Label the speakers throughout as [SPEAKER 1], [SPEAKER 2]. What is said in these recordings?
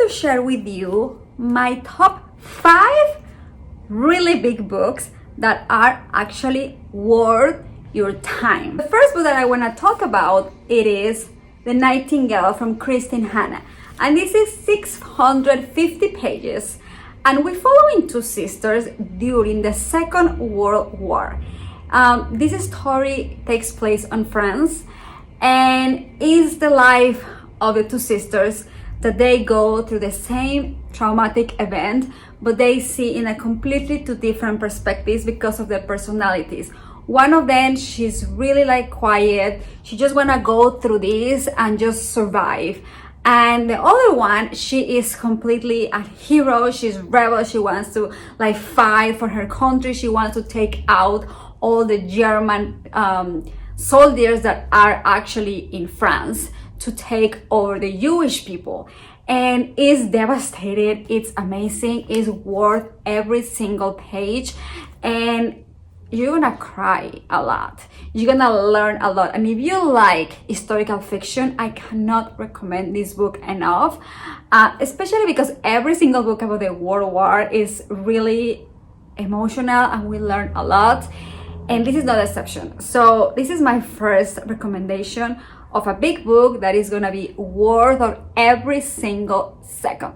[SPEAKER 1] to share with you my top 5 really big books that are actually worth your time. The first book that I want to talk about, it is The Nightingale from Christine Hanna, and this is 650 pages, and we're following two sisters during the Second World War. This story takes place in France and is the life of the two sisters that they go through the same traumatic event, but they see in a completely two different perspectives because of their personalities. One of them, she's really like quiet, she just wanna go through this and just survive. And the other one, she is completely a hero, she's rebel, she wants to like fight for her country, she wants to take out all the German soldiers that are actually in France to take over the Jewish people. And it's devastated, it's amazing, it's worth every single page, and you're gonna cry a lot, you're gonna learn a lot. And if you like historical fiction, I cannot recommend this book enough, especially because every single book about the World War is really emotional and we learn a lot, and this is no exception. So this is my first recommendation of a big book that is gonna be worth of every single second.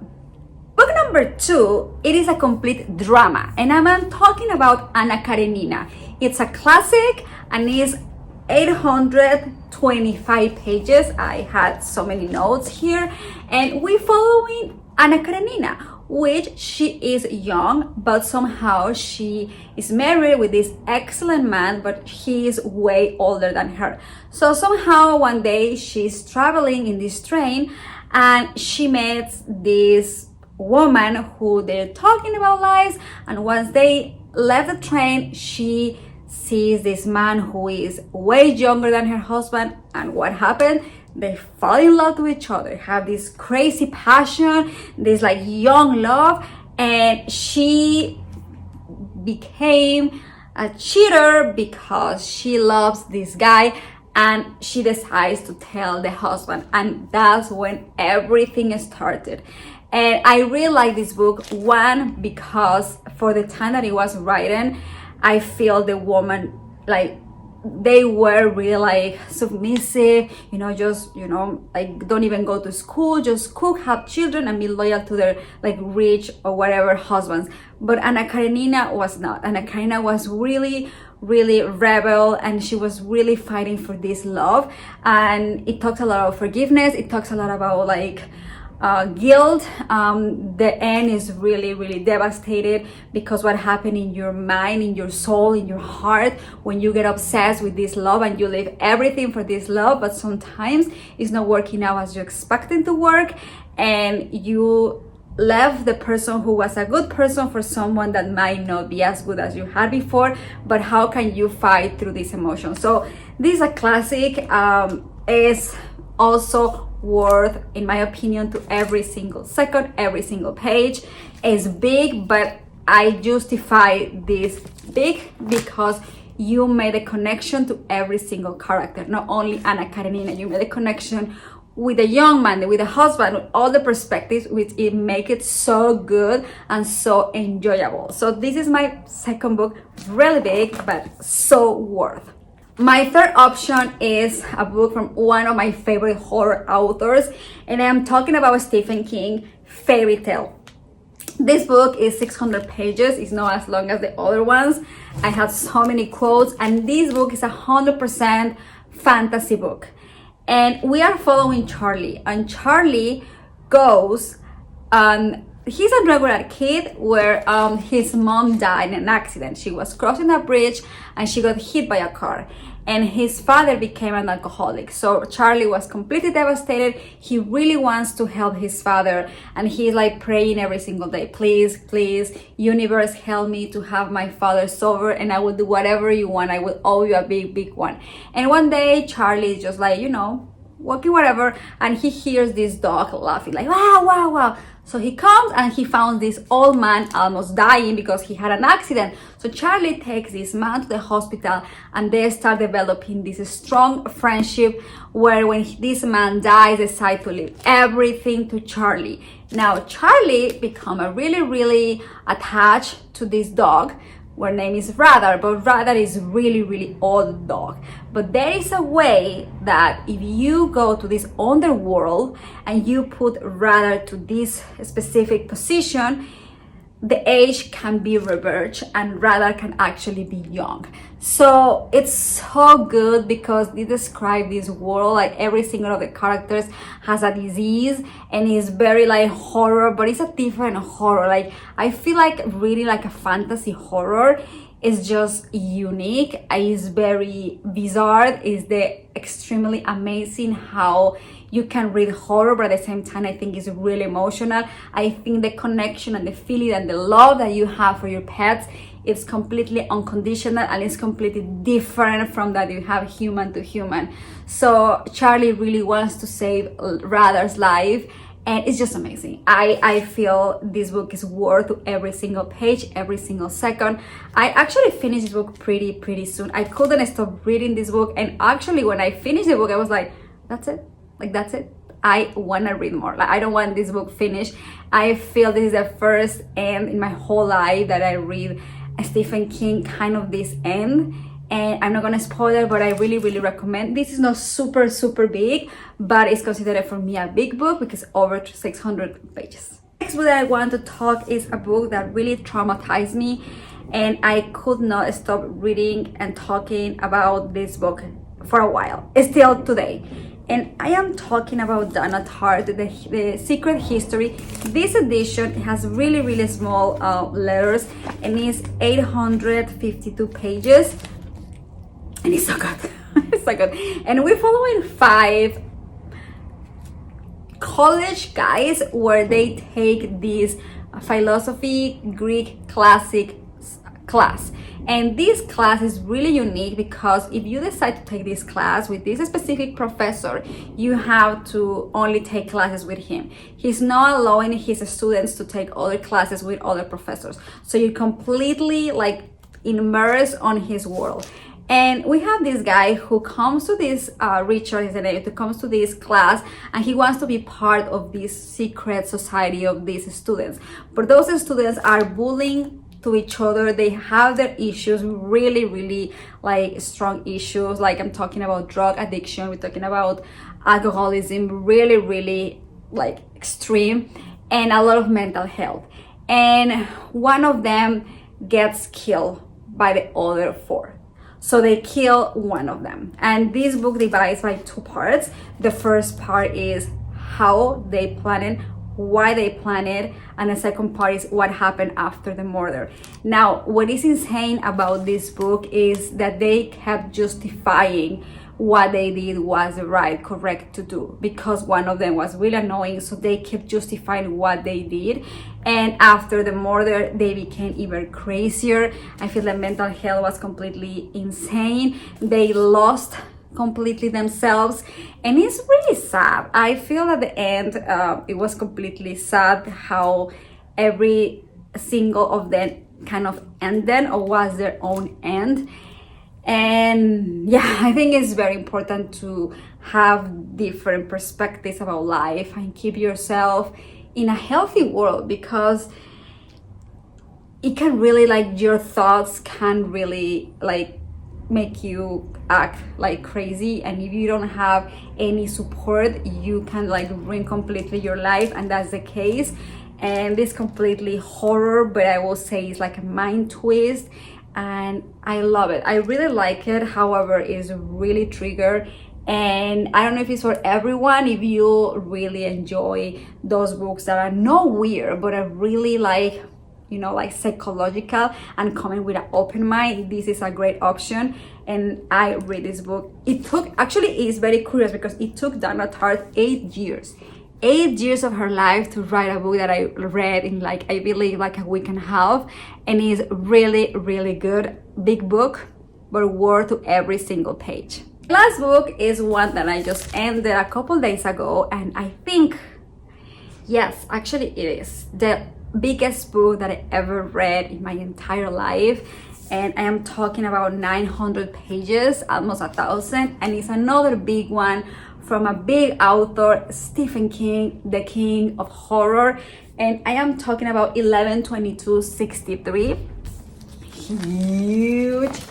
[SPEAKER 1] Book number 2, it is a complete drama, and I'm talking about Anna Karenina. It's a classic and is 825 pages. I had so many notes here, and we're following Anna Karenina, which she is young, but somehow she is married with this excellent man, but he is way older than her. So somehow one day she's traveling in this train and she meets this woman who they're talking about lives, and once they left the train, she sees this man who is way younger than her husband, and what happened? They fall in love with each other, have this crazy passion, this like young love, and she became a cheater because she loves this guy, and she decides to tell the husband, and that's when everything started. And I really like this book, one, because for the time that it was written, I feel the woman, like, they were really like submissive, just, like don't even go to school, just cook, have children, and be loyal to their like rich or whatever husbands. But Anna Karenina was not. Anna Karenina was really rebel, and she was really fighting for this love. And it talks a lot about forgiveness, it talks a lot about like guilt. The end is really devastated because what happened in your mind, in your soul, in your heart, when you get obsessed with this love and you leave everything for this love, but sometimes it's not working out as you expected to work, and you left the person who was a good person for someone that might not be as good as you had before. But how can you fight through this emotion? So this is a classic, is also worth, in my opinion, to every single second, every single page. Is big, but I justify this big because you made a connection to every single character, not only Anna Karenina, you made a connection with a young man, with a husband, with all the perspectives, which it make it so good and so enjoyable. So this is my second book, really big, but so worth. My third option is a book from one of my favorite horror authors, and I'm talking about Stephen King, Fairy Tale. This book is 600 pages, it's not as long as the other ones. I have so many quotes, and this book is 100% fantasy book. And we are following Charlie, and Charlie goes, he's a regular kid where his mom died in an accident. She was crossing a bridge and she got hit by a car, and his father became an alcoholic. So Charlie was completely devastated. He really wants to help his father, and he's like praying every single day, please universe, help me to have my father sober, and I will do whatever you want, I will owe you a big one. And one day Charlie is just like, walking whatever, and he hears this dog laughing like wow, wow, wow. So he comes and he found this old man almost dying because he had an accident. So Charlie takes this man to the hospital, and they start developing this strong friendship where when this man dies, they decide to leave everything to Charlie. Now Charlie become a really attached to this dog, where name is Radar, but Radar is really old dog. But there is a way that if you go to this underworld and you put Radar to this specific position, the age can be reversed and Radar can actually be young. So it's so good because they describe this world, like every single of the characters has a disease and it's very like horror, but it's a different horror. Like I feel like reading like a fantasy horror is just unique. It's very bizarre. It's the extremely amazing how you can read horror, but at the same time I think it's really emotional. I think the connection and the feeling and the love that you have for your pets, it's completely unconditional and it's completely different from that you have human to human. So Charlie really wants to save Radar's life, and it's just amazing. I feel this book is worth every single page, every single second. I actually finished this book pretty soon. I couldn't stop reading this book, and actually when I finished the book I was like, that's it. Like that's it. I want to read more. Like I don't want this book finished. I feel this is the first end in my whole life that I read a Stephen King kind of this end. And I'm not gonna spoil it, but I really recommend. This is not super big, but it's considered for me a big book because over 600 pages. Next book that I want to talk is a book that really traumatized me, and I could not stop reading and talking about this book for a while, still today. And I am talking about Donna Tartt, the Secret History. This edition has really small letters, and it's 852 pages. And it's so good. It's so good. And we're following 5 college guys where they take this philosophy Greek classic class. And this class is really unique because if you decide to take this class with this specific professor, you have to only take classes with him. He's not allowing his students to take other classes with other professors. So you're completely like immersed on his world. And we have this guy who comes to this, Richard is the name, who comes to this class, and he wants to be part of this secret society of these students. But those students are bullying to each other. They have their issues, really like strong issues. Like I'm talking about drug addiction, we're talking about alcoholism, really like extreme, and a lot of mental health. And one of them gets killed by the other 4. So they kill one of them. And this book divides by 2 parts. The first part is how they planned it, why they planned it, and the second part is what happened after the murder. Now, what is insane about this book is that they kept justifying what they did was the right, correct to do, because one of them was really annoying, so they kept justifying what they did. And after the murder, they became even crazier. I feel that mental health was completely insane. They lost completely themselves, and it's really sad. I feel at the end it was completely sad how every single of them kind of ended or was their own end. And yeah, I think it's very important to have different perspectives about life and keep yourself in a healthy world, because it can really, like, your thoughts can really like make you act like crazy, and if you don't have any support, you can like ruin completely your life, and that's the case. And this completely horror, but I will say it's like a mind twist, and I love it. I really like it. However, it's really triggered, and I don't know if it's for everyone. If you really enjoy those books that are not weird but are really like, you know, like psychological and coming with an open mind, this is a great option. And I read this book. It took, actually it's very curious because it took Donna Tartt 8 years. 8 years of her life to write a book that I read in like, I believe like a week and a half, and it's really good. Big book, but worth to every single page. Last book is one that I just ended a couple days ago, and I think, yes, actually it is the biggest book that I ever read in my entire life. And I am talking about 900 pages, almost 1,000, and it's another big one from a big author, Stephen King, the king of horror. And I am talking about 11/22/63.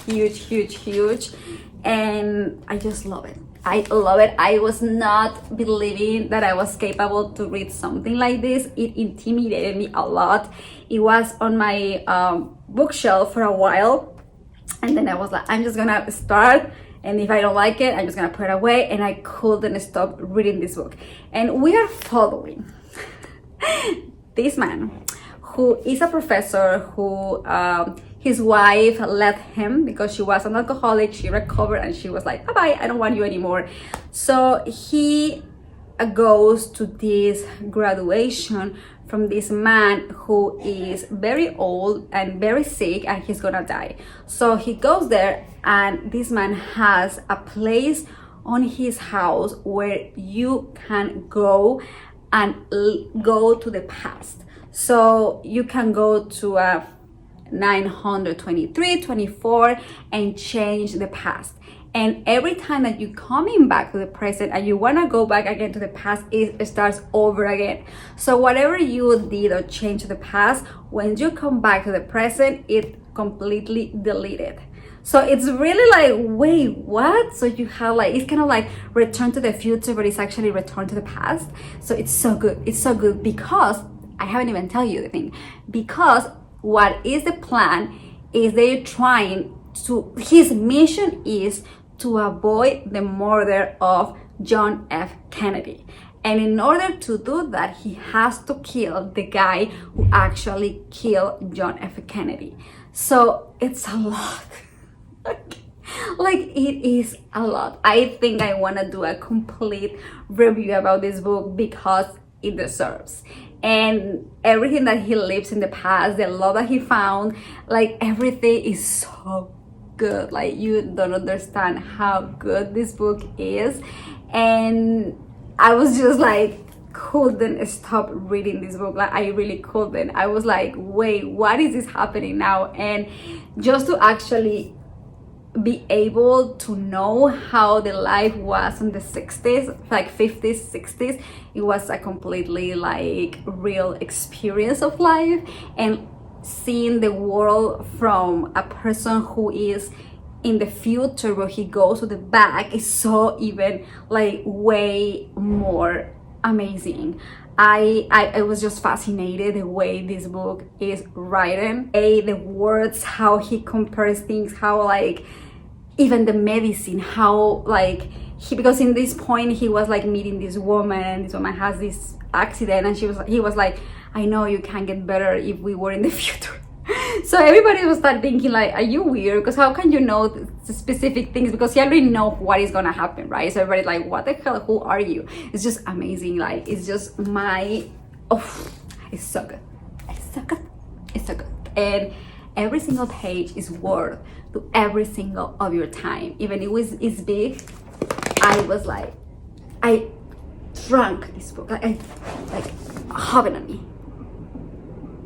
[SPEAKER 1] Huge, and I just love it. I love it. I was not believing that I was capable to read something like this. It intimidated me a lot. It was on my bookshelf for a while, and then I was like, I'm just gonna start, and if I don't like it, I'm just gonna put it away. And I couldn't stop reading this book. And we are following this man who is a professor who his wife left him because she was an alcoholic. She recovered and she was like, bye-bye, I don't want you anymore. So he goes to this graduation from this man who is very old and very sick, and he's gonna die. So he goes there, and this man has a place on his house where you can go and go to the past. So you can go to a 923, 24 and change the past. And every time that you're coming back to the present and you want to go back again to the past, it starts over again. So whatever you did or changed to the past, when you come back to the present, it completely deleted. So it's really like, wait, what? So you have like, it's kind of like return to the future, but it's actually return to the past. So it's so good. It's so good because I haven't even tell you the thing. Because what is the plan is they're trying to, his mission is to avoid the murder of John F. Kennedy. And in order to do that, he has to kill the guy who actually killed John F. Kennedy. So it's a lot. Like it is a lot. I think I want to do a complete review about this book because it deserves. And everything that he lives in the past, the love that he found, like everything is so good. Like you don't understand how good this book is. And I was just like, couldn't stop reading this book. Like I really couldn't. I was like, wait, what is this happening now? And just to actually be able to know how the life was in the 60s, like 50s, 60s, it was a completely like real experience of life. And seeing the world from a person who is in the future where he goes to the back is so even like way more amazing. I was just fascinated the way this book is written. The words, how he compares things, how like even the medicine, how like because in this point he was like meeting this woman has this accident, and he was like, I know you can get better if we were in the future. So everybody will start thinking like, are you weird? Because how can you know the specific things? Because you already know what is gonna happen, right? So everybody's like, what the hell, who are you? It's just amazing. Like it's just it's so good. It's so good. It's so good. And every single page is worth to every single of your time. Even it's big, I was like, I drank this book. Like having on me.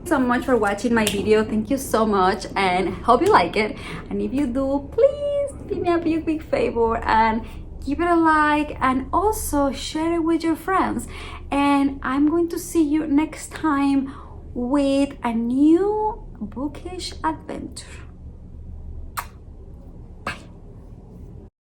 [SPEAKER 1] So much for watching my video. Thank you so much, and hope you like it. And if you do, please do me a big favor and give it a like, and also share it with your friends. And I'm going to see you next time with a new bookish adventure.